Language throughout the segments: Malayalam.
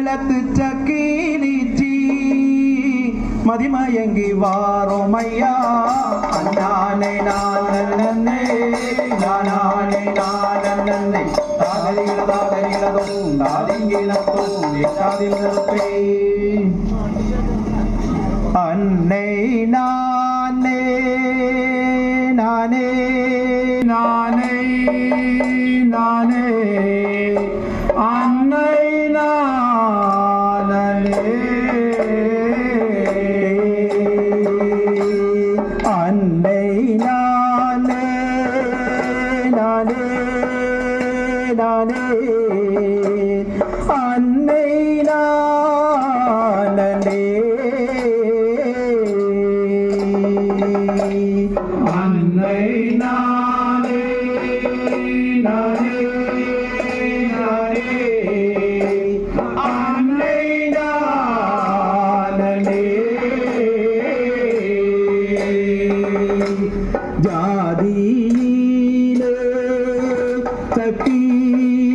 நிலத்து சக்கீலிச்சி மதிமயங்கி வாரோமையா அண்ணானே நானே நானே நானே தாதரிகளதும் தாதிங்கிலத்தும் எட்டாதில் நிறுத்தே அன்னை நானே நானே நானே நானே அன்னை நானே அன்னை நானே நானே நானே அன்னை நானே அன்னை நானே நானே நானே அன்னை நானே ஜாதியிலே தக்கீலிச்சி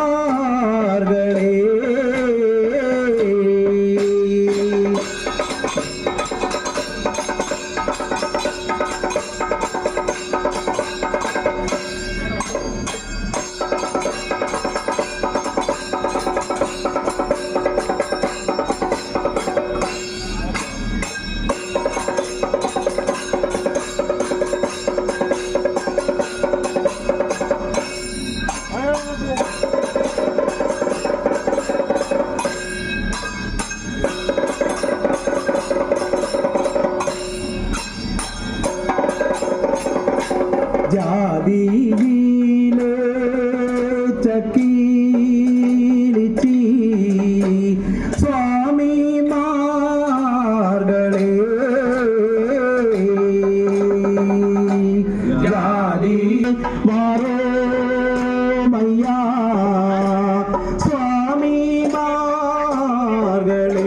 சுவாமிமார்களே ஜாதியிலே சக்கீலிச்சி சுவாமிமார்களே ஜாதி வாரோமையா சுவாமிமார்களே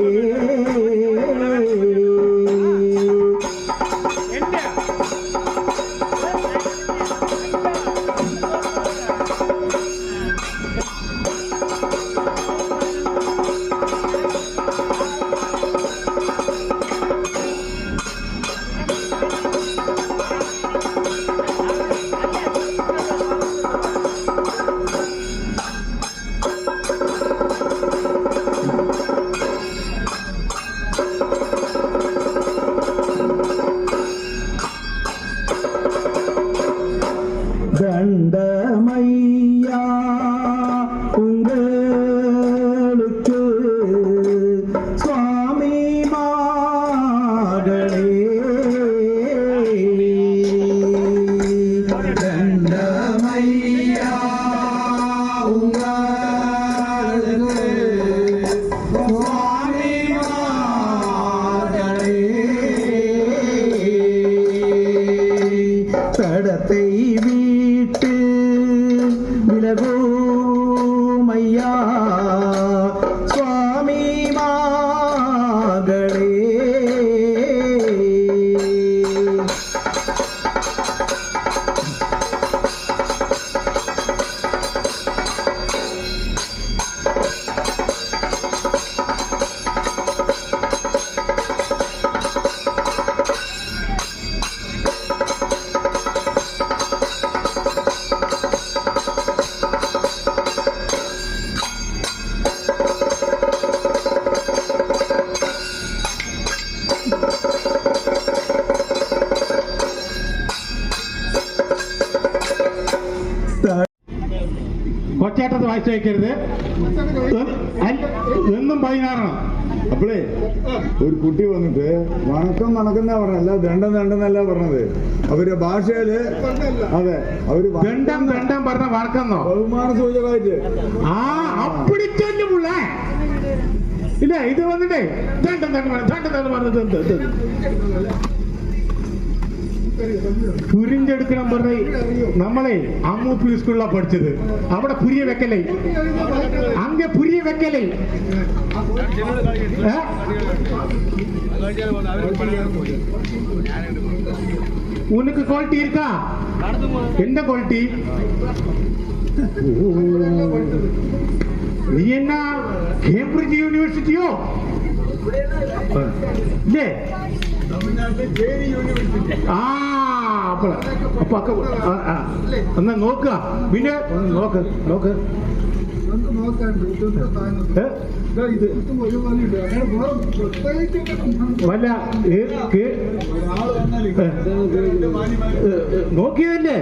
தண்டமையா உங்களுக்கு சுவாமிமார்களே தண்டமையா உங்களுக்கு சுவாமிமார்களே தடத்தை வீட்டு விலகோமையா சுவாமிமார்களே കൊച്ചേട്ടത്ത് വായിച്ചു വയ്ക്കരുത് എന്നും 16 അപ്പളേ ഒരു കുട്ടി വന്നിട്ട് വണക്കം വണക്കെന്നാ പറഞ്ഞല്ല ദണ്ഡം ദണ്ഡെന്നല്ല പറഞ്ഞത് അവരുടെ ഭാഷയില് അതെ അവര് ദണ്ഡം ദണ്ഡം പറഞ്ഞ വണക്കെന്നോ ബഹുമാന സൂചകമായിട്ട് അപ്പിടിച്ചൊല്ലുമുള്ള ഇല്ല ഇത് വന്നിട്ടേ ദണ്ഡം ദണ്ഡം ദണ്ഡം ദണ്ഡം പറഞ്ഞത് പുരിഞ്ചെടുക്കണം പറഞ്ഞ നമ്മളെ അമ്മൂപ്പി സ്കൂളിലാണ് പഠിച്ചത്. അവിടെ പുരിയ വെക്കലേ അങ്ങ പുരിയ വെക്കലേ உனக்கு குவாலிட்டி இருக்கா? என்ன குவாலிட்டி? നീ എന്നാ കേംബ്രിഡ്ജ് യൂണിവേഴ്സിറ്റിയോ ഇല്ലേ? ആ അപ്പൊ എന്നാ നോക്കുക പിന്നെ നോക്ക് നോക്ക് വല്ല നോക്കിയതല്ലേ?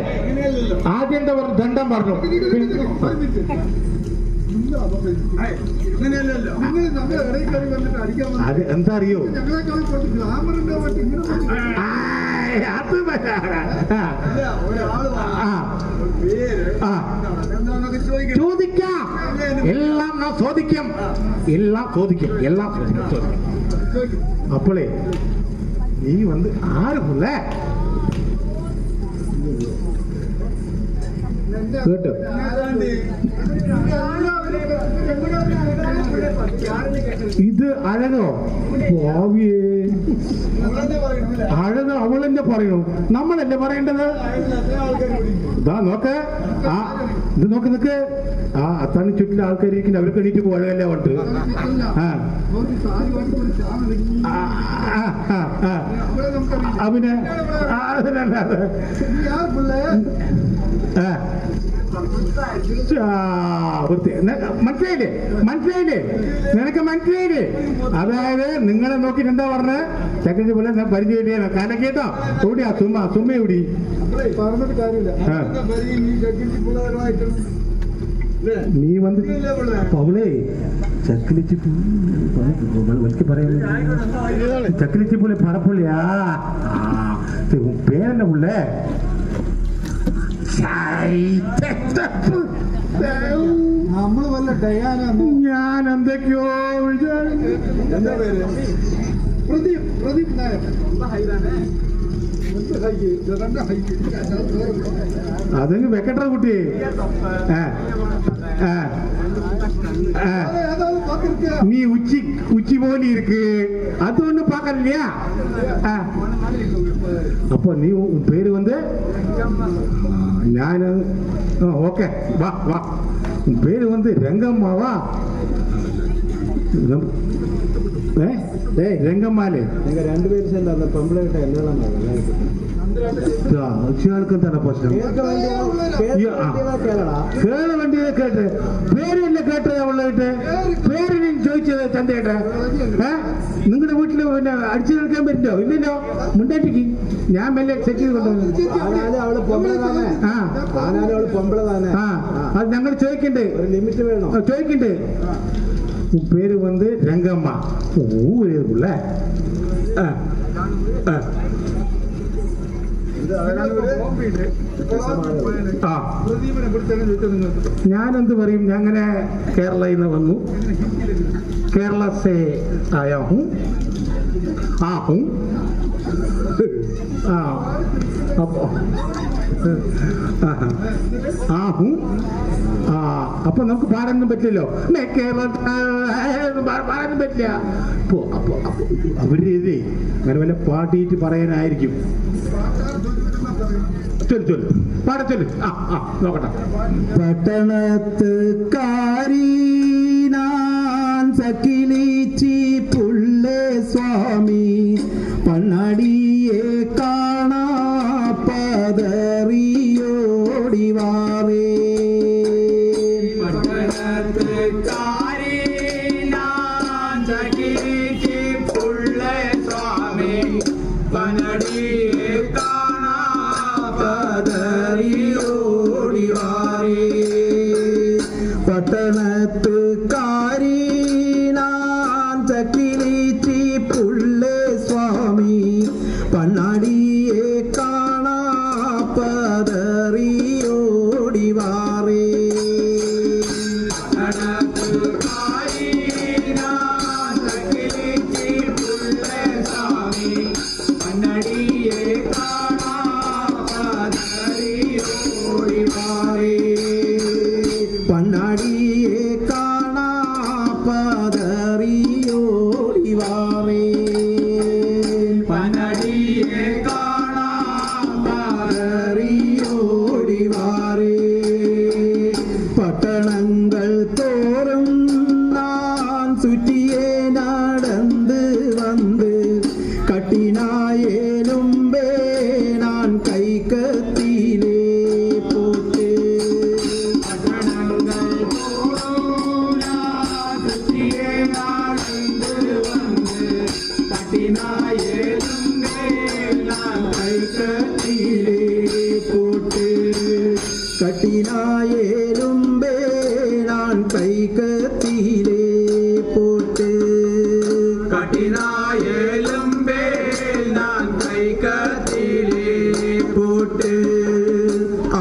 ആദ്യം എന്താ പറഞ്ഞു? ദണ്ഡം പറഞ്ഞു. അത് എന്താ അറിയോ? ചോദിക്കാം, എല്ലാം ഞാൻ ചോദിക്കും, എല്ലാം ചോദിക്കും, എല്ലാം ചോദിക്കും. അപ്പോളേ നീ വന്ന് ആരുമില്ല കേട്ടോ? ഇത് അഴകോ? ഭാവിയേ അഴക് അവളെന്നെ പറയണു, നമ്മളല്ലേ പറയേണ്ടത്? ഇതാ നോക്ക്, ആ ഇത് നോക്ക് നിക്ക്. ആ അത്താണ് ചുറ്റിലെ ആൾക്കാർ ഇരിക്കുന്നത്, അവർക്ക് എണീറ്റ് പോഴകല്ലേ ഉണ്ട്. അവന് മനസ്സിലായില്ലേ? മനസ്സിലായില്ലേ? നിനക്ക് മനസ്സിലായില്ലേ? അതായത് നിങ്ങളെ നോക്കിട്ട് എന്താ പറഞ്ഞത്? സെക്രട്ടറി പോലെ പരിചയം കാലം കേട്ടോ? ഓടിയാ സുമ്മ ഓടി പറഞ്ഞിട്ട് കാര്യമില്ല. നീ വന്ന് അവളെ ചക്കിലിച്ച് ചക്കിലിച്ച് പോലെ പറപ്പുള്ളിയാ പേരെന്നെ പുള്ളേ. നമ്മള് വല്ല ഡയാന ഞാൻ എന്തൊക്കെയോ എന്താ പേര്? പ്രദീപ്, പ്രദീപ് നായർ. അതങ്ങ് വെക്കട്ടെ കുട്ടി. நீ உச்சி போலி இருக்கு, அது ஒண்ணு பாக்கலையா? அப்போ நீ உன் பேரு வந்து ഞാൻ ഓക്കെ വാ വാ. உன் பேரு வந்து രംഗമ്മാവാ? രംഗമ്മാലേ? நீங்க ரெண்டு பேரும் சேர்ந்து அந்த பொம்பளை கிட்ட என்னெல்லாம் ആൾക്കും തന്നെ പ്രശ്നം. കേള വേണ്ടിയത് കേട്ട് പേരല്ലേ കേട്ടത് അവളായിട്ട്? പേര് നീ ചോദിച്ചത് ചന്തേട്ടെ? നിങ്ങളുടെ വീട്ടില് പിന്നെ അടിച്ചു നിൽക്കാൻ പറ്റില്ലോ? ഇല്ലല്ലോ. മുണ്ടാറ്റിക്ക് ഞാൻ മെല്ലെ സെറ്റ് ചെയ്ത് കൊണ്ടുവന്നു. അത് ഞങ്ങൾ ചോദിക്കണ്ടേ? ലിമിറ്റ് വേണോ? ചോദിക്കണ്ടേ? പേര് വന്ന് രംഗമ്മ. ഊരേതുള്ള ഞാനെന്ത് പറയും? ഞാൻ അങ്ങനെ കേരളയിൽ നിന്ന് വന്നു. കേരള സേ ആയാ ഹൂം, ആ ഹൂം. ആ അപ്പോ ആ ഹൂം. ആ അപ്പൊ നമുക്ക് പാടാനൊന്നും പറ്റില്ലല്ലോ. പാടാനും പറ്റില്ല. അപ്പോ അപ്പൊ അവരുടെ ഇതേ അങ്ങനെ വല്ല പാട്ടിയിട്ട് പറയാനായിരിക്കും. ചൊല്ലു ചൊല്ലു പാടച്ചൊല്ലു. നോക്കട്ടെ. പട്ടണത്ത് കാരീനാൻ സക്കിലിച്ചി പുള്ളേ സ്വാമി പണ്ണടിയെ കാണാ പതറിയോടിവാറേ. പട്ടണത്ത് കാരീനാൻ സക്കിലിച്ചി പുള്ളേ സ്വാമി പണ്ണടിയെ കാണാ പതറിയോടിവാറേ. പട്ടണത്ത് കാരീനാൻ ചക്കിലിച്ചി പുള്ളേ സ്വാമി പണ്ണാടിയെ കാണാ പതറിയോടിവാറേ. പണ്ണാടിയെ കാണാ പതറിയോടിവാറേ. പണ്ണാടിയെ കാണാ പതറിയോടിവാറേ. பட்டணங்கள் தோறும் நான் சுற்றியே நடந்து வந்து கட்டினாயேலும்பே நான் கை கத்திலே போட்டு பட்டணங்கள் தோறும் நான் சுற்றியே நடந்து வந்து கட்டினாயேலும்பே நான் கை கத்திலே போட்டு கட்டினாயேலும்பே நான் கை கத்திலே போட்டு கட்டினாயேலும்பே நான் கை கத்திலே போட்டு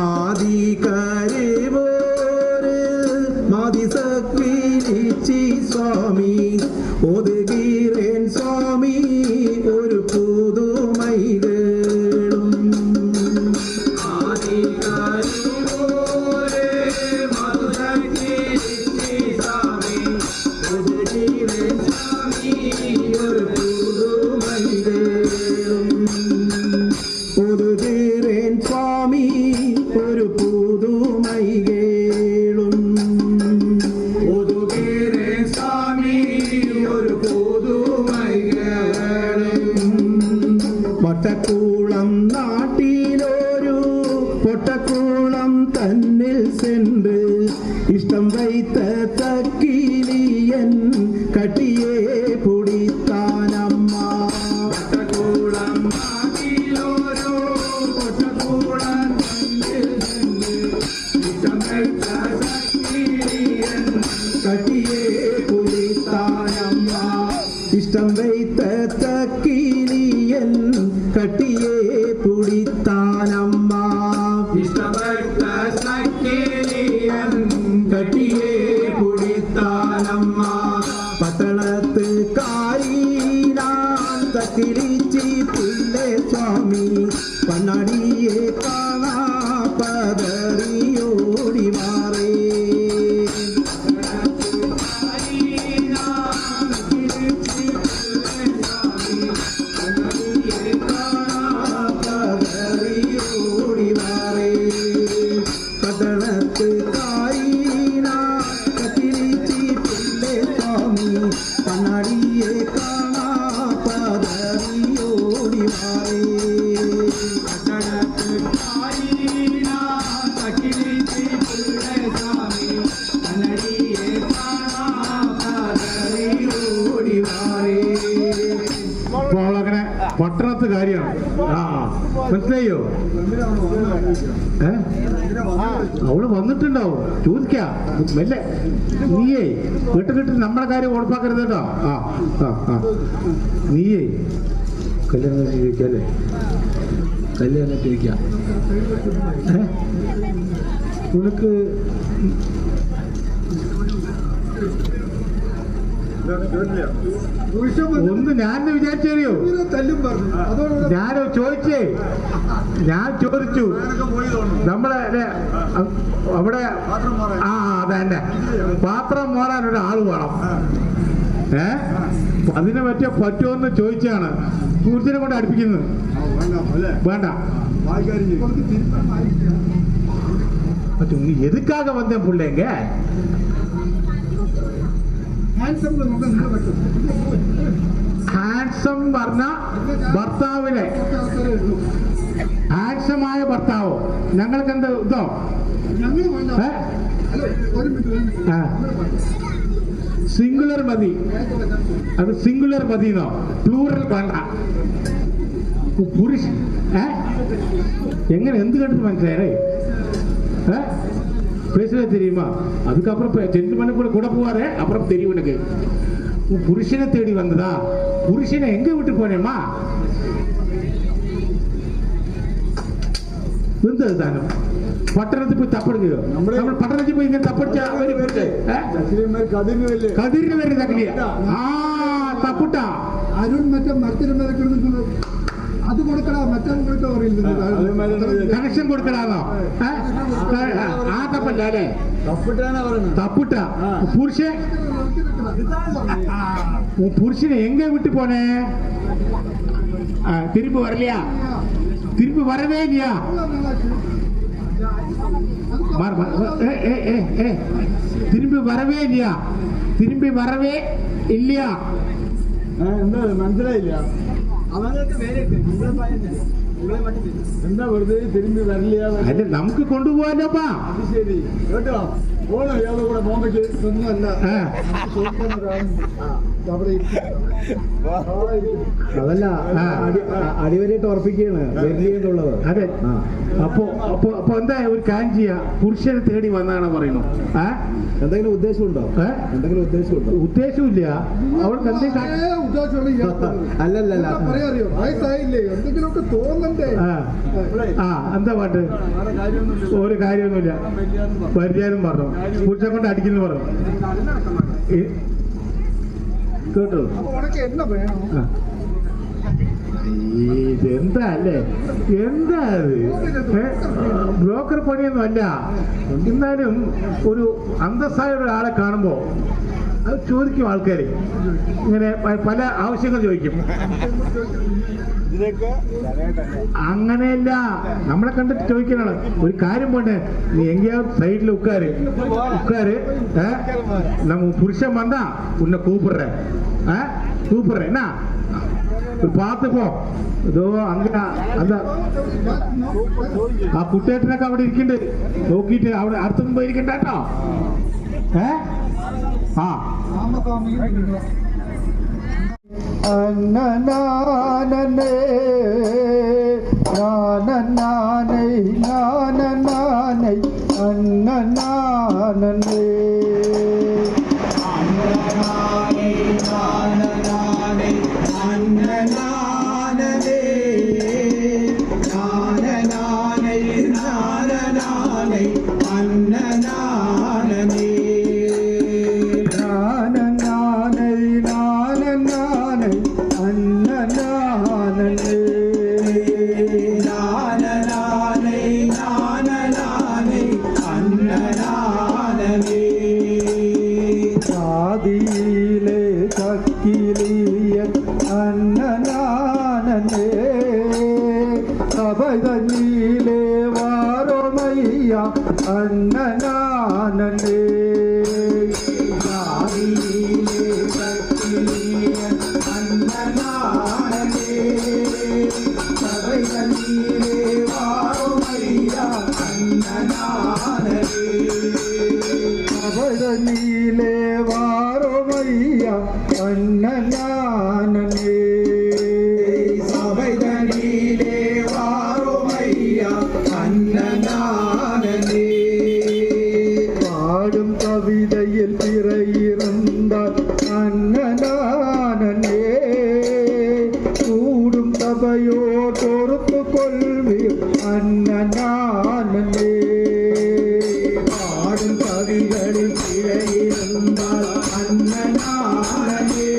ஆதி கருவோரு மாதிசக்தி சுவாமி ஒதுகிறேன் சுவாமி ஒரு புதுமைகளும் ஆதி கருவோரே மதுசக்தி சாமி ஒதுகிறேன் சாமி ஒரு புதுமைகளும் ஒதுகிறேன் சுவாமி ஒரு புதுமைகளும் ഒതുകേരൻ സ്വാമി ഒരു പുതുമൈകളും വട്ടക്കൂളം നാട്ടിലൊരു പൊട്ടക്കൂളം തന്നിൽ சென்று ഇഷ്ടം வைத்த തക്കിലിയൻ കട്ടിയെ പിടിത്താനമ്മ വട്ടക്കൂളം നാട്ടിലൊരു പൊട്ടക്കൂളം തന്നിൽ നിന്ന് ഇഷ്ടം വെച്ച സഖിലിയൻ കട്ടിയെ പിടിത്താനമ്മ ഇഷ്ടം வைத்த തക്കിലിയൻ കട്ടിയെ പിടിത്താനമ്മ ഇഷ്ടം വെച്ച സഖിലിയൻ കട്ടിയെ പിടിത്താനമ്മ പട്ടണത്ത് കാരീനാൻ തക്കിലിച്ചി പിള്ളേ സ്വാമി കണ്ണാടിയെ കാണാ പതറിയോടി മാറേ പതറിയോടി മാറേ പട്ടണത്ത് കാരീനാൻ തക്കിലിച്ചി പിള്ളേ സ്വാമി കണ്ണാടിയെ കാണാ പതറിയോടി മാറേ പട്ടണത്ത് കാരീനാ തക്കിലിച്ചി പിള്ളേ സ്വാമി കണ്ണടിയെ കാണാ പതറിയോടി മാറേ. അപ്പോൾ അവളങ്ങനെ പട്ടണത്ത് കാര്യമാണ്. ആ മനസ്സിലായോ? അവള് വന്നിട്ടുണ്ടാവും. ചോദിക്കാ മെല്ലെ. നീയേ കേട്ട് നമ്മളെ കാര്യം ഉറപ്പാക്കരുത് കേട്ടോ. ആ ആ ആ നീയേ കല്യാണം ചോദിക്കല്ലേ? കല്യാണം ചോദിക്കാം. നിനക്ക് ഒന്ന് ഞാൻ വിചാരിച്ചറിയോ? ഞാൻ ചോദിച്ചേ, ഞാൻ ചോദിച്ചു നമ്മളെ അവിടെ ആ അതന്നെ പാത്രം മോറാൻ ഒരാൾ വേണം. അതിനെ പറ്റുമെന്ന് ചോദിച്ചാണ് സൂര്യനെ കൊണ്ട് അടുപ്പിക്കുന്നത്. വേണ്ട പറ്റും. നീ എതുക്കാക വന്നേ പിള്ളേങ്ക ഹാൻസം പറഞ്ഞ ഭർത്താവിനെ, ഹാൻസമായ ഭർത്താവോ? ഞങ്ങൾക്ക് എന്ത് ഇതോ? സിംഗുലർ മതി. അത് സിംഗുലർ മതിന്നോ? പ്ലൂറൽ വേണ്ട. പുരുഷ എങ്ങനെ എന്ത് കണ്ടിട്ട് മനസ്സിലായേ? பேசுறது தெரியுமா? அதுக்கப்புறம் ஜென்டில்மேனு கூட போவாரு, அப்புறம் தெரியும் எனக்கு. புருஷனை தேடி வந்ததா? புருஷனை எங்க விட்டு போனேம்மா? இருந்தது தானே. പട്ടണത്തിൽ പോയി തപ്പെടുകയോ? നമ്മൾ പട്ടണത്തിൽ പോയി ഇങ്ങനെ തപ്പടിച്ചാ കതിരിന് വരെ തക്കില്ല. ആ തപ്പുട്ട അരുൺ മറ്റേ മരത്തിന് മേലെ കിടന്നിട്ടുണ്ട്. അത് കൊടുക്കടാ, മറ്റേ കൊടുക്കാൻ പറയുന്നത് കണക്ഷൻ കൊടുക്കലാണോ? ആ തപ്പല്ല അല്ലേ? തപ്പുട്ട புருஷனை எங்க விட்டு போனே? திருப்பி வரலையா? திருப்பி வரவே இல்லையா? திரும்பி வரவே இல்லையா? திரும்பி வரவே இல்லையா? എന്താ മനസ്സിലായില്ല? എന്താ വെറുതെ തിരുമ്പി വരില്ല? അല്ല, നമുക്ക് കൊണ്ടുപോകാനപ്പാ. അത് ശരി കേട്ടോ. പോണോ ഇയാളുടെ കൂടെ പോകാൻ പറ്റില്ല. അതല്ല, അടിവരായിട്ട് ഉറപ്പിക്കുകയാണ് വരില്ലുള്ളത്. അതെ. അപ്പൊ എന്താ ഒരു കാര്യം ചെയ്യാ? പുരുഷനെ തേടി വന്നാണ് പറയുന്നു. എന്തെങ്കിലും ഉദ്ദേശമുണ്ടോ? എന്തെങ്കിലും ഉദ്ദേശമുണ്ടോ? ഉദ്ദേശമില്ല. അവൾക്ക് അല്ലല്ല, എന്തെങ്കിലുമൊക്കെ തോന്നണ്ടേ? എന്താ പാട്ട്? ഒരു കാര്യമൊന്നുമില്ല. വരില്ലാന്നും പറഞ്ഞു. പുരുഷനെ കൊണ്ട് അടിക്കുന്നു പറഞ്ഞു. കേട്ടോ? എന്നാ വേണം? ഇതെന്താ അല്ലേ? എന്താ അത്? ബ്രോക്കർ പണിയൊന്നും അല്ല. എന്നാലും ഒരു അന്തസ്സായ ഒരാളെ കാണുമ്പോ അത് ചോദിക്കും ആൾക്കാര്. ഇങ്ങനെ പല ആവശ്യങ്ങൾ ചോദിക്കും. അങ്ങനെയല്ല, നമ്മളെ കണ്ടിട്ട് ചോദിക്കാനാണ്. ഒരു കാര്യം പോണ്ടേ, നീ എങ്കെയാ സൈഡിൽ ഉക്കാര് நம்ம புருஷன் வந்தா உன்னை கூப்பிடுறேன் என்ன പാത്തുപ്പോ ഇതോ അങ്ങനെ എന്താ ആ കുട്ടേട്ടനൊക്കെ അവിടെ ഇരിക്കുന്നുണ്ട്. നോക്കിയിട്ട് അവിടെ അടുത്തൊന്നും പോയിരിക്കണ്ട കേട്ടോ. അന്നനാനേ നാനനാനേ നാനനാനേ അന്നനാനേ അന്നനാനേ നാനനാനേ അന്നനാനേ നാനനാനേ നാനനാനേ അന്നനാനേ ആദിയിലെ ചക്കിലിയ അന്നനാനേ സഭയിലെ വാരോമയ്യ അന്നനാനേ ആദിയിലെ ചക്കിലിയ അന്നനാനേ സഭയിലെ വാരോമയ്യ അന്നനാനേ സഭയിലെ വാരോമയ്യ അന്നനാനേ സഭയിലെ വാരോമയ്യ അന്നനാനേ പാടും കവിതയിൽ പിറയിരുന്നാൽ അന്നനാനേ കൂടും സഭയോ തോർത്തു കൊൽവീർ അന്നനാനേ പാടും കവികളിൽ പിഴയിരുന്നാൽ അന്നനാനേ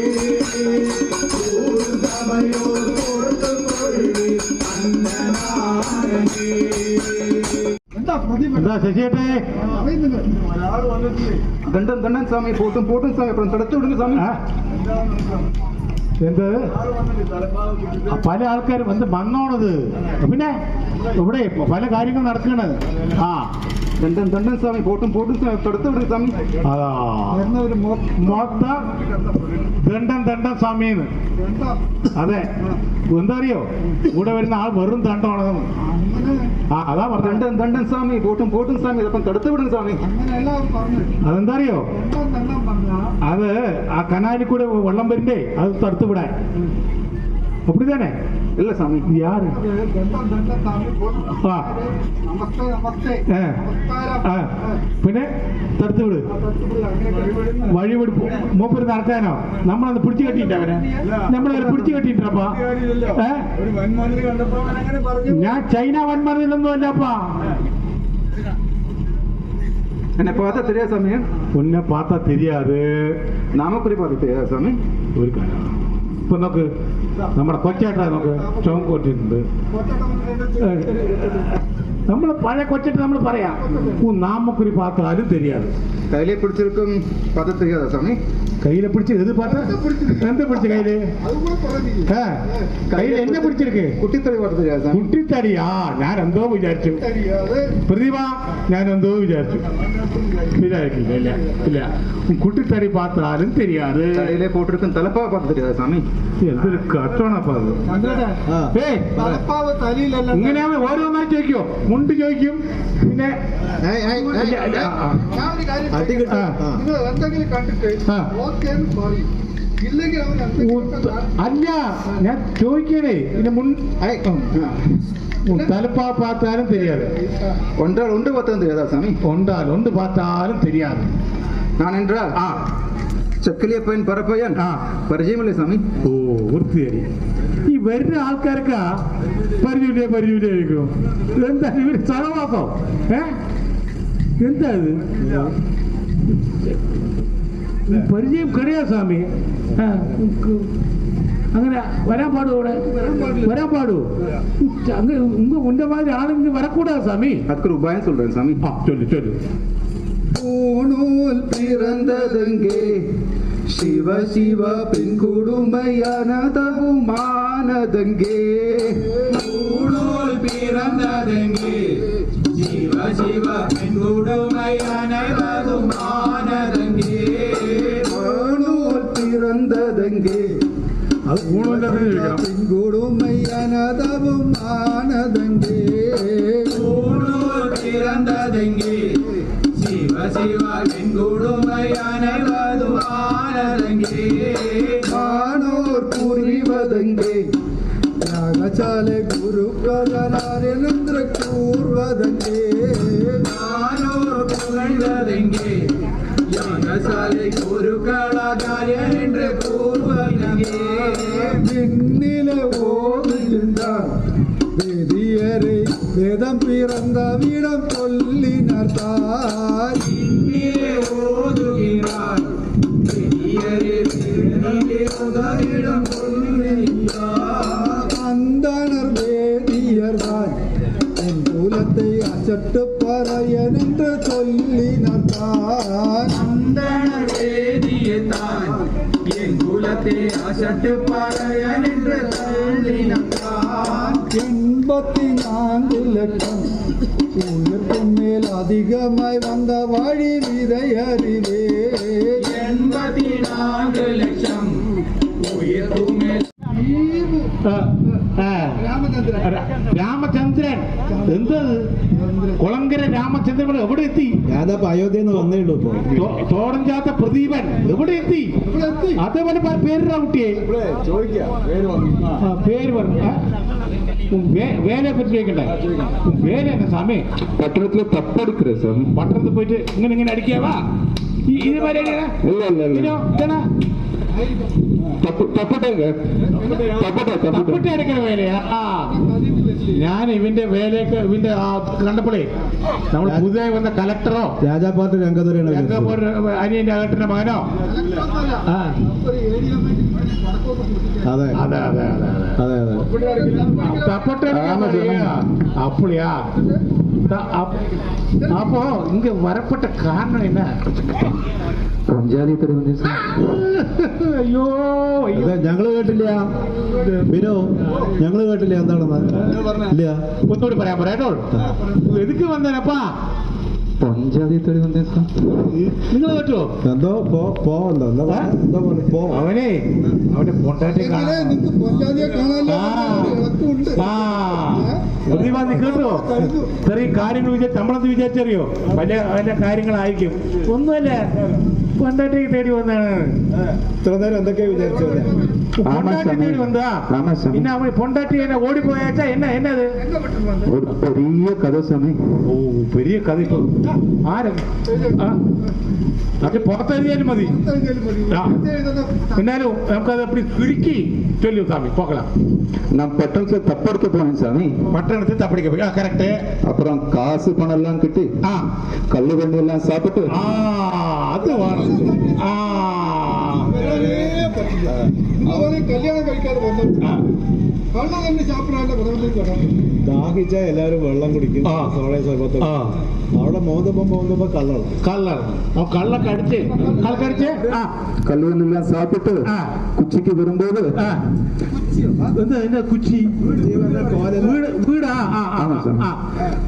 കൂടും സഭയോ തോർത്തു കൊൽവീർ അന്നനാനേ. എന്താ ശശിയേട്ടേ? ഒരാൾ വന്നിട്ടില്ലേ? ദണ്ഡൻ സ്വാമി പോട്ടും സ്വാമി അപ്പുറം തടച്ചു വിടുന്ന സ്വാമി. എന്ത് പല ആൾക്കാരും എന്ത് വന്നോണത്? പിന്നെ ഇവിടെ പല കാര്യങ്ങൾ നടക്കണ്. ദണ്ഡൻ സ്വാമി പോട്ടും സ്വാമി തടുത്തു വിടുന്ന സ്വാമി. അതാ മൊത്തം ദണ്ഡൻ സ്വാമിന്ന്. അതെ, എന്താ അറിയോ? കൂടെ വരുന്ന ആൾ വെറും ദണ്ഡമാണെന്ന്. അതാ പറഞ്ഞ ദണ്ഡൻ സ്വാമി പോട്ടും സ്വാമി അപ്പം തടുത്തു വിടുന്ന സ്വാമി. അതെന്താ അറിയോ? അത് ആ കനാലിൽ കൂടെ വെള്ളം വരണ്ടേ, അത് തടുത്തു വിടാൻ. அப்படிதானே? இல்ல சாமி, யாரு? പിന്നെ തടുത്തു വിട്, വഴിവിട് മൂപ്പര് നടക്കാനോ? നമ്മളത് പിടിച്ചു കെട്ടിട്ട് അവനെ നമ്മളവരെ പിടിച്ചു കെട്ടിട്ടപ്പാ. ഞാൻ ചൈന വന്മറിയിലൊന്നും അല്ലപ്പാ. എന്നെ പാത്ത தெரியாது சாமி. ഉന്നെ പാത്താ தெரியாது. നാമക്കുറി പാത്ത தெரியாது சாமി. ഒരു കാര്യം ഇപ്പൊ നോക്ക്, നമ്മുടെ കൊച്ചേട്ടാ നോക്ക് ചോം കൊട്ടിട്ടുണ്ട്. നമ്മൾ പഴയ കൊച്ചിട്ട് നമ്മൾ പറയാം നാമക്കുറി പാത്താലും தெரியாது. கையிலே பிடிச்சிருக்கும் பார்த்து தெரியாதா சாமி? கையில பிடிச்சு எது பார்த்தா எந்த பிடிச்ச கையில கையில என்ன பிடிச்சிருக்கு? കുട്ടിത്തടി பார்த்து தெரியாதா சாமி? കുട്ടിത്തടിയാ ഞാൻ എന്തോ വിചാരിച്ചു. പ്രതിഭ ഞാൻ എന്തോ വിചാരിച്ചു. ഇല്ല ഇല്ല കുട്ടിത്തടി பார்த்தாலும் தெரியாது. கையிலே போட்டிருக்கும் தலப்பா பார்த்து தெரியாதா சாமி? എന്തൊരു കട്ടോണപ്പാ അത്. ഇങ്ങനെയാവുമ്പോ ഓരോന്നായി ചോദിക്കോ? മുണ്ട് ചോദിക്കും, പിന്നെ അല്ല ഞാൻ ചോദിക്കണേ പിന്നെ തലപ്പാ பார்த்தாலும் தெரியாது. ஒன்றால் ஒன்று பார்த்தாலும் தெரியாதா சாமி? ஒன்றால் ஒன்று பார்த்தாலும் தெரியாது. நான் என்றால் ചക്കലിയപ്പൻ പറപ്പയ്യൻ പരിചയമല്ലേ സ്വാമി? ഓ വൃത്തിയായി. ഈ വരുന്ന ആൾക്കാർക്ക് പരിചയമായിരിക്കും. എന്താ ഇവര് സഹവാസം? എന്താ ഇത്? പരിചയം കഴിയാ സ്വാമി. അങ്ങനെ വരാൻ പാടുവോ? വരാൻ പാടുവോ? ഉന്റെ മാതിരി ആളിങ്ങനെ വരക്കൂടാ സ്വാമി. அதுக்கு உபாயம் சொல்றேன் சாமி. ചൊല്ലു ചൊല്ലു. பூணூல் பிறந்ததெங்கே சிவ சிவ பெண் கொடுமையானதகுமானதெங்கே? பூணூல் பிறந்ததெங்கே சிவ சிவ பெண் கொடுமையானதகுமானதெங்கே? பூணூல் பிறந்ததெங்கே பெண் கொடுமையானதகுமானதெங்கே? பூணூல் பிறந்ததெங்கே சிவ சிவ பெண் கொடுமையானதகுமானதெங்கே? மானோர் புரிவதெங்கே யாகசாலை குரு பிரதனாரென்று கூறுவதெங்கே? மானோர் புகழ்வதெங்கே யாகசாலை குருக்களாகாரியர் என்று கூறுவதெங்கே? விண்ணிலே ஓதுகின்றார் வேதியரை வேதம் பிறந்த விடம் சொல்லினார் தாய். விண்ணிலே ஓதுகிறார் வேதியரை விடம் சொல்லினார். அந்தனர் வேதியர் தான் என் குலத்தை அச்சட்டு பறையன் என்று சொல்லினார் தான். அந்தனர் வேதியர் தான் என் குலத்தை அசட்டு பறையன் என்று சொல்லினார் தான். 84 லட்சம் உயிர்க்கும் மேல் அதிகமாய் வந்த வழி விதையறிவே. 84 லட்சம் உயிர்க்கும் மேல் രാമചന്ദ്രൻ എന്തത്? കുളങ്കര രാമചന്ദ്രൻ എവിടെ എത്തി? ഞാനപ്പോ അയോധ്യന്ന് വന്നേ ഉള്ളൂ. ഇപ്പൊ തോടഞ്ചാത്ത പ്രദീപൻ എവിടെ എത്തി? അതേപോലെ പേരിടാ കുട്ടിയെ. പേര് പറഞ്ഞു. വേലയെ പറ്റി ചോദിക്കണ്ടേ? വേല എന്നെ സ്വാമി പട്ടണത്തില് തപ്പെടുക്കേ സ്വാമി. പട്ടണത്തിൽ പോയിട്ട് ഇങ്ങനെ അടിക്കാവാ? ഇത് വരെ തപ്പിട്ട് എടുക്കണ വേലയാ? ഞാൻ ഇവന്റെ വേലയൊക്കെ ഇവന്റെ കണ്ടപ്പോഴേ നമ്മൾ പുതിയതായി വന്ന കലക്ടറോ രാജാപാട്ട് അനിയന്റെ അകട്ടിന്റെ മകനോ? അതെ അതെ അതെ അതെ അതെ അതെ തപ്പിട്ട് அப்படியா? அப்போ இங்க வரப்பட்ட காரணம் என்ன? അയ്യോ ഞങ്ങള് കേട്ടില്ല. ബിനോ ഞങ്ങള് കേട്ടില്ല എന്താണെന്ന്. ഇല്ല ഒന്നുകൂടി പറയാൻ പറയാട്ടോ. എതുക്ക് വന്നേനപ്പാ? പഞ്ചായത്ത് നിങ്ങൾ കേട്ടോ? എന്തോ അവനെ അവന്റെ പൊണ്ടാറ്റെ കേട്ടോ? ചെറിയ കാര്യങ്ങൾ നമ്മളെന്ന് വിചാരിച്ചറിയോ? വല്ല കാര്യങ്ങളായിരിക്കും. ഒന്നുമല്ല, പൊണ്ടാറ്റേക്ക് തേടി വന്നാണ്. ഇത്ര നേരം എന്തൊക്കെയാ വിചാരിച്ചു? പൊണ്ടാറ്റി തേടി വന്നതാ. പിന്നെ അവൻ പൊണ്ടാറ്റി എന്നെ ഓടിപ്പോയാച്ചാ എന്നത് പെരിയ കഥ സമയം. ഓ പെരിയ കഥ. ഇപ്പൊ ആരും പക്ഷെ പുറത്തെഴുതിയാലും മതി. എന്നാലും നമുക്കത് അപ്പടി ചുരുക്കി ചൊല്ലു സ്വാമി. പോകலாம். நான் பட்டணத்துல தப்படுக்க போனேன் சாமி. பட்டணத்தில் தப்படிக்க போய் கரெக்ட். அப்புறம் காசு பணம் எல்லாம் கிட்டி கல்லு வண்டி எல்லாம் சாப்பிட்டு அது കല്യാണം കഴിക്കാതെ ദാഹിച്ച എല്ലാവരും വെള്ളം കുടിക്കും. അവിടെ മോന്തപ്പോ കള്ളൊക്കെ അടിച്ച് കല്ലുകളെല്ലാം സാപ്പിട്ട് കുച്ചിക്ക് വരുമ്പോൾ എന്താ കുച്ചി വീടാ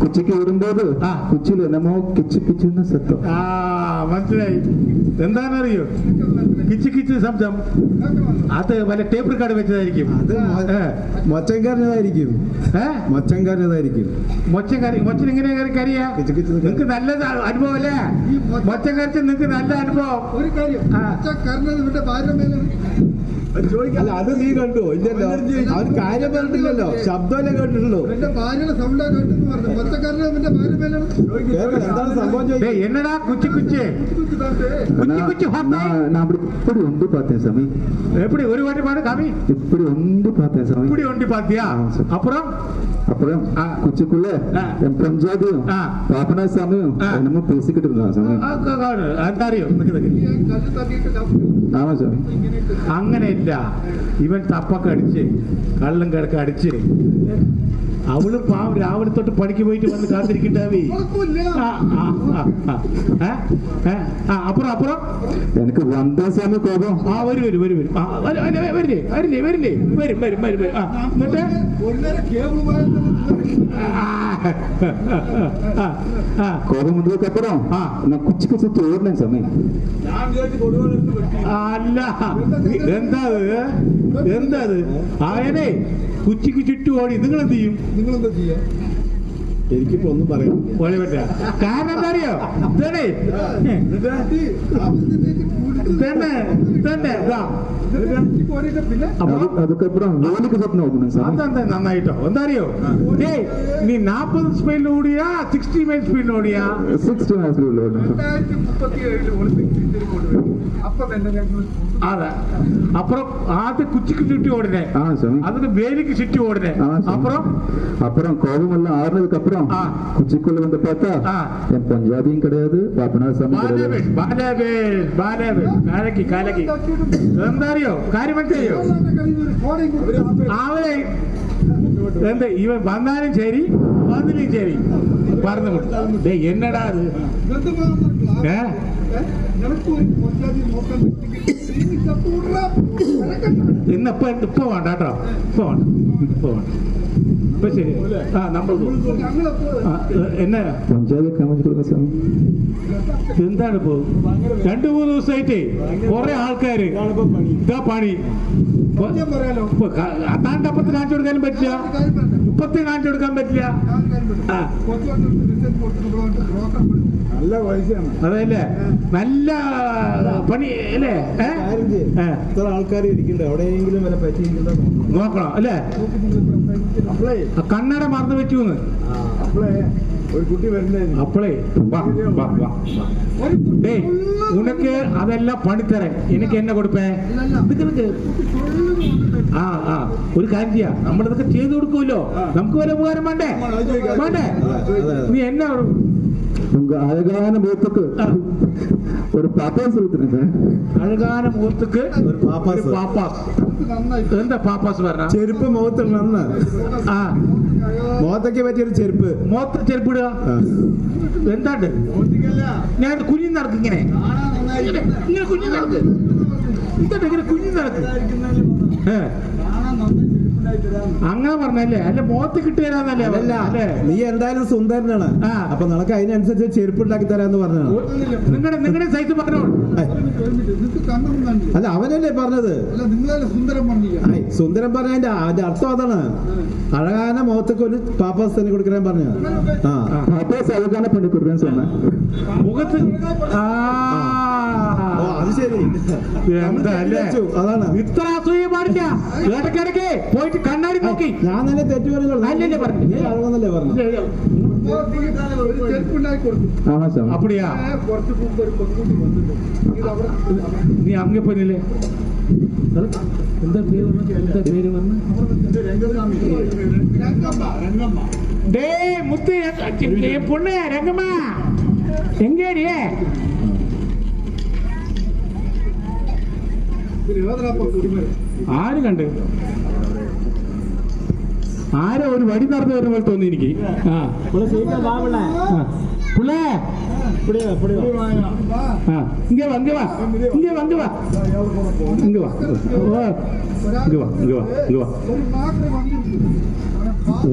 കുച്ചിക്ക് വരുമ്പോൾ കുച്ചിൽ നമ്മോ കിച്ചു കിച്ചുന്ന സത്തം. മനസ്സിലായി. എന്താണെന്നറിയോ കിച്ചു കിച്ചു ശബ്ദം? അത് വല്ല ടേപ്പ് റെക്കോർഡ് വെച്ചതായിരിക്കും. മൊച്ചൻകാരനതായിരിക്കും. മൊച്ചൻ ഇങ്ങനെ കറിയാ? നിങ്ങക്ക് നല്ല അനുഭവം അല്ലേ മൊച്ചൻ കറിച്ച്? നിങ്ങക്ക് നല്ല അനുഭവം. അല്ല അത് നീ കണ്ടോ? ഇല്ലല്ലോ, അവൻ കാര്യം പറഞ്ഞിട്ടില്ലല്ലോ, ശബ്ദമല്ലേ കേട്ടിട്ടുള്ളൂ. എന്താണ് സംഭവം? എന്നടാ കുച്ചി കുച്ചി இப்படி ஒன்று பார்த்தேன் சாமி. எப்படி ஒரு வாட்டி பாடு காமி. இப்படி ஒன்று பார்த்தேன் சாமி. இப்படி ஒன்று பாத்தியா? அப்புறம் குச்சிக்குள்ள என் பஞ்சாதியும் பாப்பனா சாமியும் என்னமோ பேசிக்கிட்டு இருந்தான் சாமி. ஆமா சாமி. അങ്ങനെയില്ല, ഇവൻ തപ്പൊക്കെ അടിച്ച് കള്ളം കിടക്ക അടിച്ച് അവള് പാവം രാവിലെ തൊട്ട് പണിക്ക് പോയിട്ട് വന്ന് കാത്തിരിക്കണ്ടാവേ. അപ്പുറം എനിക്ക് വന്ദാ സ്വാമി കോപം. വരും എന്നിട്ട് കോപം വന്നതുക്കപ്പുറം ഞാൻ കുച്ചി കുച്ചി തോർന്നേ സ്വാമി. അല്ല എന്താ ആയനെ കുച്ചിക്ക് ചുറ്റും ഓടി. നിങ്ങളെന്ത് ചെയ്യും? എനിക്കിപ്പോ ഒന്നും പറയാം. കാരണം എന്താ അറിയോ? அதுக்கப்புறம் வேலைக்கு சொத்து நோக்கணும் சார். அதான் நன்னாயிட்டோ. എന്താ അറിയോ? നീ 40 സ്പീഡിൽ ഓടിയാ 60 മൈൽ സ്പീഡിൽ ഓടിയാ? 60 മൈൽ സ്പീഡിൽ ഓടി. അതെ. அப்புறம் ஆத்து குச்சிக்கு சுற்றி ஓடினேன். அதுக்கு வேலிக்கு சுற்றி ஓடினேன். அப்புறம் கோபம் எல்லாம் ஆறுனதுக்கு அப்புறம் குச்சிக்குள்ள வந்து பார்த்தா என் பஞ்சாபியும் கிடையாது, பாப்பனா சாமி கிடையாது. കാലക്കി എന്താ അറിയോ? കാര്യം മനസ്സിലായോ? അവരെ എന്താ ഇവൻ വന്നാലും ശരി വന്നിലും ശരി പറഞ്ഞു കൊടുത്തു. എന്നടാ അത്? ഇന്നിപ്പോ വേണ്ട കേട്ടോ, ഇപ്പൊ വേണ്ട. ഇപ്പൊ ശരി. നമ്മൾ എന്നാ എന്താണ് ഇപ്പൊ 2-3 ദിവസമായിട്ട് കൊറേ ആൾക്കാര് ഇതാ പണി. അതാണ്ട് അപ്പുറത്ത് കാണിച്ചു കൊടുക്കാനും പറ്റില്ല, ഇപ്പത്തെ കാണിച്ചു കൊടുക്കാൻ പറ്റില്ല. അതല്ലേ നല്ല പണി അല്ലേ? എത്ര ആൾക്കാർ ഇരിക്കണ്ടേ എവിടെയെങ്കിലും വരെ പറ്റിയിരിക്കണ്ടോ നോക്കണം അല്ലേ? കണ്ണട മറന്നു വെച്ചു. ഒരു കുട്ടി വരണ്ടേ അപ്പളേ ഉനക്ക് അതെല്ലാം പണിത്തരൻ എനിക്ക് എന്നെ കൊടുപ്പേ. ഒരു കാര്യം ചെയ്യാം, നമ്മളിതൊക്കെ ചെയ്തു കൊടുക്കുമല്ലോ, നമുക്ക് വരെ ഉപകാരം വേണ്ടേ? നീ എന്നാ உங்க அழகான முகத்துக்கு ஒரு பாப்பாஸ் ஊத்துறேன். അഴകാന മുഖത്തേക്ക് ഒരു പാപ്പാസ്. എന്താ പാപ്പാസ് പറഞ്ഞ? ചെരുപ്പ് മുഖത്തിടണമെന്ന്. മുഖത്തൊക്കെ പറ്റിയൊരു ചെരുപ്പ്. മുഖത്ത് ചെരുപ്പ് ഇടുക എന്താണ്ട്? ഞാൻ കുഞ്ഞു നടക്കും ഇങ്ങനെ കുഞ്ഞു നടക്ക്. എന്താ ഇങ്ങനെ കുഞ്ഞു നടക്ക്? അങ്ങനെ പറഞ്ഞല്ലേ? അല്ല മുഖത്ത് കിട്ടുകയല്ലേ? അല്ല, നീ എന്തായാലും സുന്ദരനാണ്, അപ്പൊ നിനക്ക് അതിനനുസരിച്ച് ചെരുപ്പ് ഉണ്ടാക്കി തരാന്ന് പറഞ്ഞാണ്. നിങ്ങളുടെ സൈസ് പറഞ്ഞോ. അല്ല അവനല്ലേ പറഞ്ഞത്? സുന്ദരം പറഞ്ഞതിന്റെ അർത്ഥം അതാണ്. അഴകാന മുഖത്തൊക്കെ ഒരു പാപ്പാസ് തന്നെ കൊടുക്കാൻ പറഞ്ഞ പാപ്പാസ് അഴകാന പണി കൊടുക്കാൻ சொன்ன മുഖത്ത്. അത് ശരി. അതാണ് ഇത്ര അസൂയ പാടില്ല. ഇടയ്ക്കിടയ്ക്ക് പോയിട്ട് കണ്ണാടി നോക്കി. ഞാൻ തന്നെ തെറ്റു പറഞ്ഞല്ലേ പറഞ്ഞു. അഴകെന്നല്ലേ പറഞ്ഞു. அப்படியா? നീ അങ്ങെ പോയില്ലേ? എന്താ പേര് പറഞ്ഞു? മുത്ത് പൊண்ணு രംഗമ്മ എങ്കേടി? ആര് കണ്ട്? ആരോ ഒരു വടി നടന്നു വരുന്ന പോലെ തോന്നി എനിക്ക്. ആ പിള്ളേ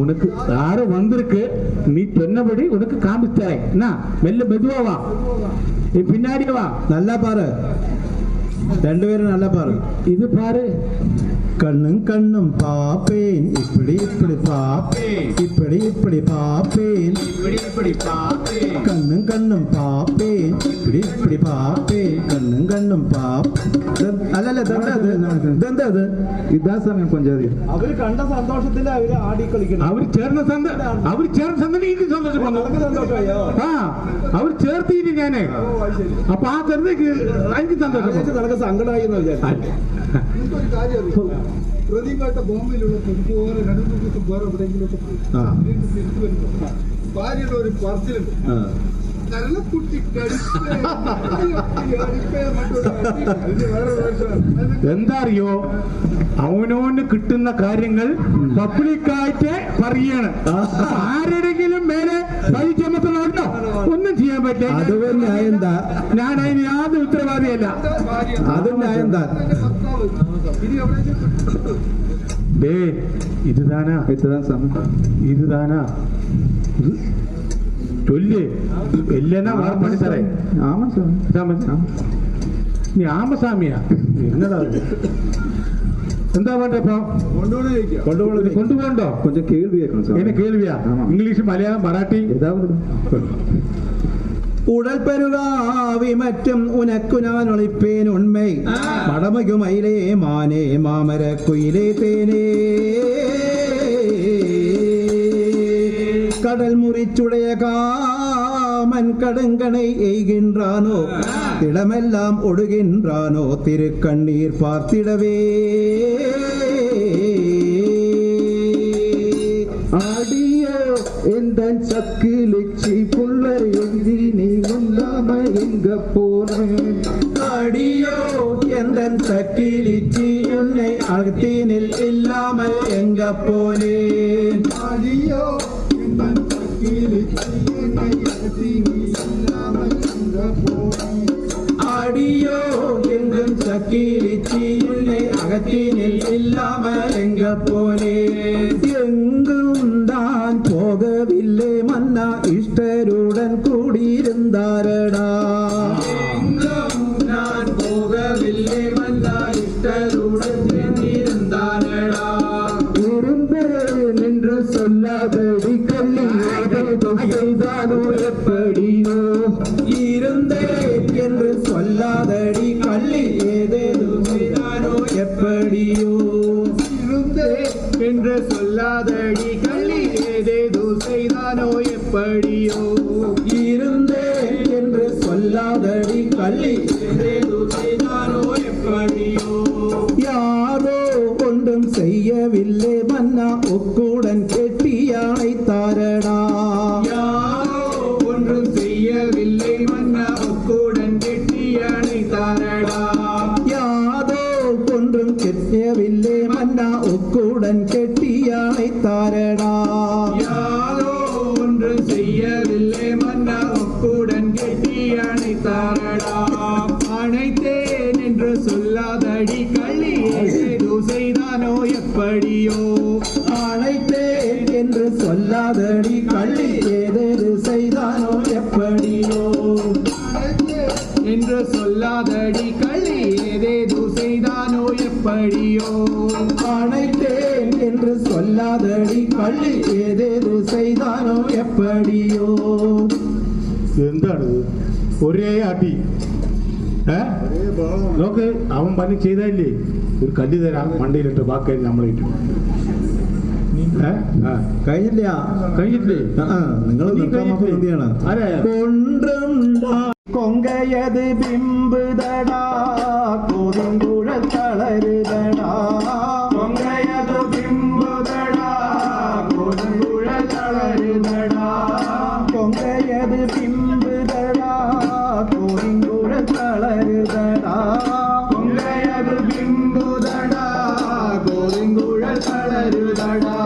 உனக்கு யாரோ வந்திருக்கு, நீ சொன்னபடி உனக்கு காமிச்சாய். என்ன மெல்ல மெதுவா பின்னாடி வா. நல்லா பாரு, ரெண்டு பேரும் நல்லா பாரு. இது பாரு, கண்ணும் கண்ணும் பாப்பேன், இப்படி இப்படி பாப்பேன், இப்படி இப்படி பாப்பேன், இப்படி இப்படி பாப்பேன், கண்ணும் கண்ணும் பாப்பேன், இப்படி இப்படி பாப்பேன், கண்ணும் கண்ணும் പാപ്പേൻ. അല്ലല്ല ഇതെന്താ ഇതാ സമയം പഞ്ചായത്ത് അവര് കണ്ട സന്തോഷത്തിൽ അവര് ആടി കളിക്കണം. അവർ ചേർന്ന സന്ധി എനിക്ക് സന്തോഷം. ആ അവർ ചേർത്തിട്ട് ഞാന് അപ്പൊ ആ ചെറുതേക്ക് എനിക്ക് സന്തോഷം. നിനക്ക് സങ്കടമായി എന്ന് വിചാരിച്ചു. പ്രതിമായിട്ട് ബോംബെയിലുള്ള ഇതുപോലെ 2 ദിവസം വേറെ എവിടെയെങ്കിലുമൊക്കെ ഭാര്യയുടെ ഒരു പറച്ചിലുണ്ട്, കരളക്കുട്ടി എന്താ അറിയോ, അവനോന് കിട്ടുന്ന കാര്യങ്ങൾ പബ്ലിക്കായിട്ട് പറയാണ്. ആരുടെങ്കിലും മേലെ കൈ ചുമത്തണോ ഒന്നും ചെയ്യാൻ പറ്റില്ല. അതും ന്യായം താ, ഞാൻ അതിന് യാതൊരു ഉത്തരവാദിയല്ല. അതും ന്യായം താ. இதுதானா இதுதானா சொல்லு. இல்லைன்னா பண்ணி தரேன். ஆமா சாமி. நீ ஆமசாமியா? என்னடா എന്താ വേണ്ടപ്പോ? കൊണ്ടുപോകണ്ടോ? கொஞ்சம் கேள்வி கேட்கணும் சார். என்ன கேள்வியா? இங்கிலீஷ், மலையாളം, മറാഠി ஏதாவது. ഉടൽ പെരുകാവി മറ്റും ഉനക്കുനാൻ ഒളിപ്പേൻ ഉണ്മൈ മടമകുമയിലേ മാനേ മാമര കുയിലേ തേനേ கடல் முறிச்சுடைய காமன் கடுங்கனை எய்கின்றானோ திடமெல்லாம் ஒடுகின்றானோ திருக்கண்ணீர் பார்த்திடவே அடியோ எந்த சக்கிலிச்சி புள்ளை எழுதி நீ உண்டாம எங்க போனேன். அடியோ எந்த சக்கிலிச்சி உன்னை அகத்தினில் இல்லாமல் எங்க போனேன். അടിയോ அடியோ எங்கும் சக்கிலிச்சி உன்னை அகத்தினில் இல்லாமல் எங்க போனேன். எங்கும் தான் போகவில்லை மன்னா, இஷ்டருடன் கூடியிருந்தாரடா. எங்கும் நான் போகவில்லை மன்னா, இஷ்டருடன் இருந்தாரடா. இருந்தேன் என்று சொல்லாதடி கள்ளி செய்தானோ எப்படியோ. இருந்தேன் என்று சொல்லாதடி கள்ளி ஏதேதும் செய்தானோ எப்படியோ. இருந்தேன் என்று சொல்லாதடி கள்ளி ஏதேதோ செய்தானோ எப்படியோ. இருந்தேன் என்று சொல்லாதடி கள்ளி ஏதேதோ செய்தானோ எப்படியோ. யாரோ ஒன்றும் செய்யவில்லை மன்னா, ஒக்குடன் கெட்டியானை தாரடா. யாரோ ஒன்றும் செய்யவில்லை மன்னா, ஒக்குடன் கெட்டியானை தாரடா. யாதோ ஒன்றும் கெட்டவில்லை மன்னா, ஒக்குடன் கெட்டியானை தாரடா. யாதோ ஒன்றும் செய்யவில்லை மன்னா, ஒக்குடன் கெட்டியானை தாரடா. அனைத்தேன் என்று சொல்லாதடி கள்ளி ஏதோ செய்தானோ எப்படியோ. அனைத்தேன் என்று சொல்லாதடி கள்ளி ஏதேது செய்தானோ எப்படியோ. என்று சொல்லாதடி கள்ளி ஏதேது செய்தானோ எப்படியோ. அனைத்தேன் என்று சொல்லாதடி கள்ளி ஏதேது செய்தானோ எப்படிയോ. എന്താണ് ഒരേ അടി? നോക്ക്, അവൻ പണി ചെയ്തല്ലേ, ഒരു കല്ല് തരാം മണ്ടയിലിട്ട് ബാക്കി നമ്മളിട്ടു. കഴിഞ്ഞില്ല കഴിഞ്ഞിട്ടില്ലേ? നിങ്ങൾ കൊങ്കയത് ബിംബുതടാ, കോതിങ്കുഴൽ തളരുതടാ. കൊങ്കയത് ബിംബുതടാ, കോതിങ്കുഴൽ തളരുതടാ. കൊങ്കയത് ബിംബുതടാ, കോതിങ്കുഴൽ തളരുതടാ. കൊങ്കയത് ബിംബുതടാ, കോതിങ്കുഴൽ തളരുതടാ.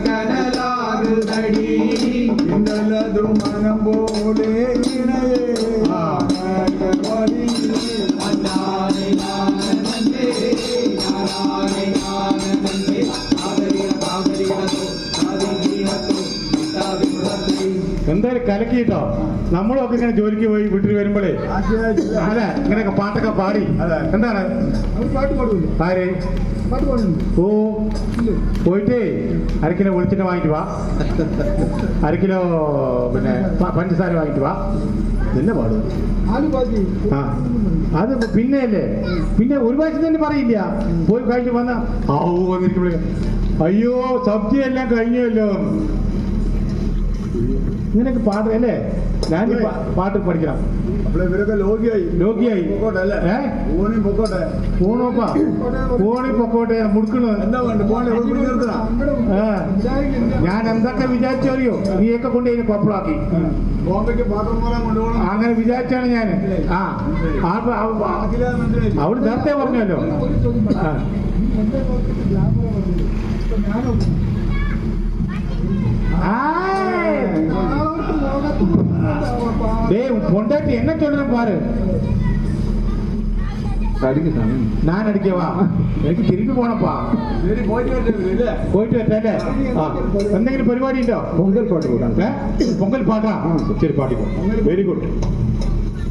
കനലാകുതടി ഇന്നലതു മനം പോലെ ഇണയേ വലി അല്ലാതെ ആനന്ദേ ആരാനെ ആനന്ദേ ആദരികതോ ആദിഗീനത്തോ താവിമുറത്തി. എന്തായാലും കലക്കിട്ടോ. നമ്മളൊക്കെ ഇങ്ങനെ ജോലിക്ക് പോയി വീട്ടിൽ വരുമ്പോഴേ അതെ ഇങ്ങനെയൊക്കെ പാട്ടൊക്കെ പാടി. എന്താണ് പാട്ട് പാടൂല്ലേ? ആര് പാട്ട് പാടുന്നു. ഓ പോയിട്ടേ 1 കിലോ വെളിച്ചെണ്ണ വാങ്ങിട്ട് വാ, 1 കിലോ പിന്നെ പഞ്ചസാര വാങ്ങിട്ട് വാ. ഇതന്നെ പാടും. ആല് പാടി ആ അത് പിന്നെ അല്ലേ, പിന്നെ ഒരു പ്രാവശ്യം തന്നെ പറയില്ല. പോയി കഴിഞ്ഞ് വന്ന വന്നിരിക്കുമ്പോഴേ അയ്യോ സബ്ജി എല്ലാം കഴിഞ്ഞല്ലോ. ഇങ്ങനെയൊക്കെ പാടല്ലേ. ഞാൻ പാട്ട് പഠിക്കണം. അപ്പളെ ഇവരൊക്കെ ലോകിയായി പൊക്കോട്ടെ അല്ലേ? ഊണി പൊക്കോട്ടെ. ഊണോപ്പാ ഊണി പൊക്കോട്ടെ മുടുക്കണത് എന്താ വേണ്ട പോണേ നിർത്തണം. ഞാൻ എന്തൊക്കെ വിചാരിച്ചറിയോ, നീയൊക്കെ കൊണ്ട് ഇതിന് കൊപ്പളാക്കി ബോംബെക്ക് പാത്രം പോരാൻ കൊണ്ടുപോകണം. അങ്ങനെ വിചാരിച്ചാണ് ഞാൻ. അവള് നേരത്തെ പറഞ്ഞല്ലോ. பொண்டாட்டி என்ன சொல்றேன் பாரு. நான் அடிக்கவா? എനിക്ക് തിരികെ പോണപ്പാ. പോയിട്ട് വരട്ടെ. എന്തെങ്കിലും പരിപാടി ഉണ്ടോ? പൊങ്കൽ പാട്ട് കൂടാ. പൊങ്കൽ പാട്ടാ? ശരി പാടിക്കോ. Very good.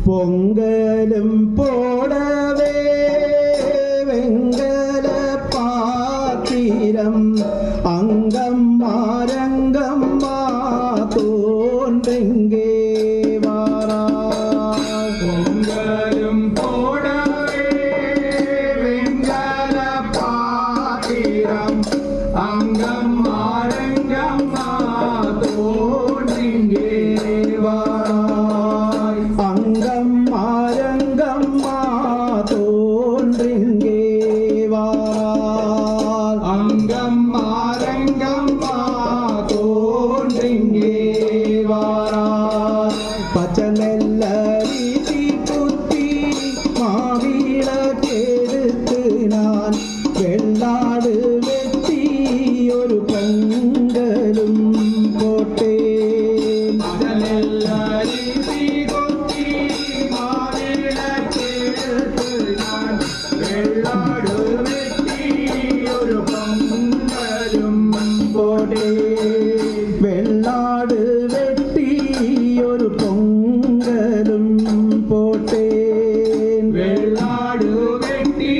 പൊങ്കലും പോടവേ വെങ്കല പാത്തിരം അംഗം മാരംഗം തോണ്ടെങ്കേ വാറാ. പൊങ്കലും പോടവേ വെങ്കല പാത്തിരം അംഗം മാരംഗം തോണ്ടെങ്കേ വാറാ. അംഗം മാരംഗം തോണ്ടെങ്കേ വാറാ. അംഗം മാരംഗം തോണ്ടെങ്കേ വാറാ. പച്ചനെല്ല വീട്ടി കുത്തി മാവിള കേടുത്ത് ഞാൻ വെള്ളാട് വെട്ടി ഒരു പൊങ്കലും പോട്ടേ. പച്ചനെല്ല വീട്ടി കുത്തി മാവിള കേടുത്ത് ഞാൻ വെള്ളാട് വെട്ടി ഒരു പൊങ്കലും പോട്ടേ. വെള്ളാട് വെട്ടി ഒരു പൊങ്കലും പോട്ടേ. വെള്ളാട് വെട്ടി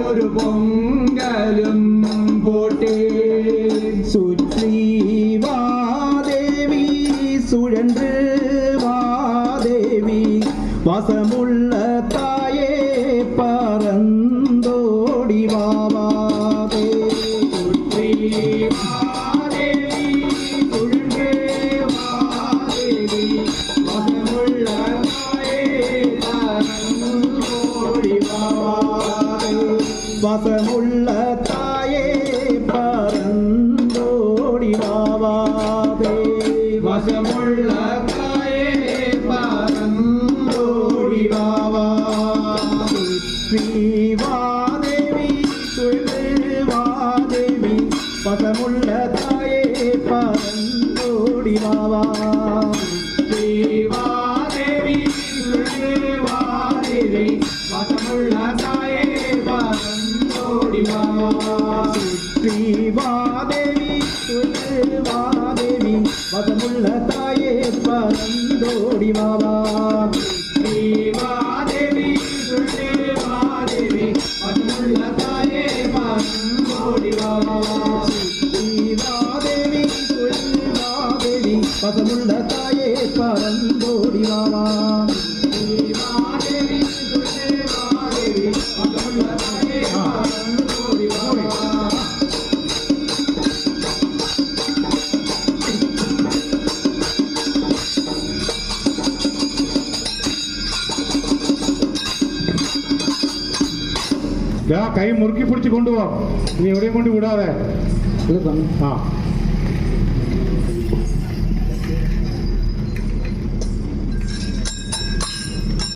ഒരു പൊങ്കലും പോട്ടേ. സുശ്രീ വാദേവി സുഴன்று വാദേവി വസമുള്ള തായേ പറന്തോടി വാവാദേ. സുശ്രീ വാദേവി സുഴன்று വാദേവി വസമുള്ള തായേ പറന്തോടി വാവാദേ. വസമുള്ള തായേ പറന്തോടി വാവാദേ. വസമുള്ള തായേ പറന്തോടി വാവാ. ശ്രീവാദേവി സുഴവാദേവി വസമുള്ള തായേ പറന്തോടി വാവാ. ശ്രീവാദേവി സുഴവാദേവി വസമുള്ള തായേ പറന്തോടി വാവാ. ശ്രീവാദേവി സുഴവാദേവി വസമുള്ള തായേ പറന്തോടി വാവാ. ശ്രീവാദേവി സുഴവാദേവി വസമുള്ള തായേ പറന്തോടി വാവാ. ശ്രീവാദേവി സുഴവാദേവി വസമുള്ള തായേ പറന്തോടി വാവാ. ശ്രീവാദേവി സുഴവാദേവി വസമുള്ള തായേ പറന്തോടി വാവാ. കൈ മുറുക്കി പിടിച്ച് കൊണ്ടുപോവാം. നീ എവിടെയും കൊണ്ട് വിടാതെ. ആ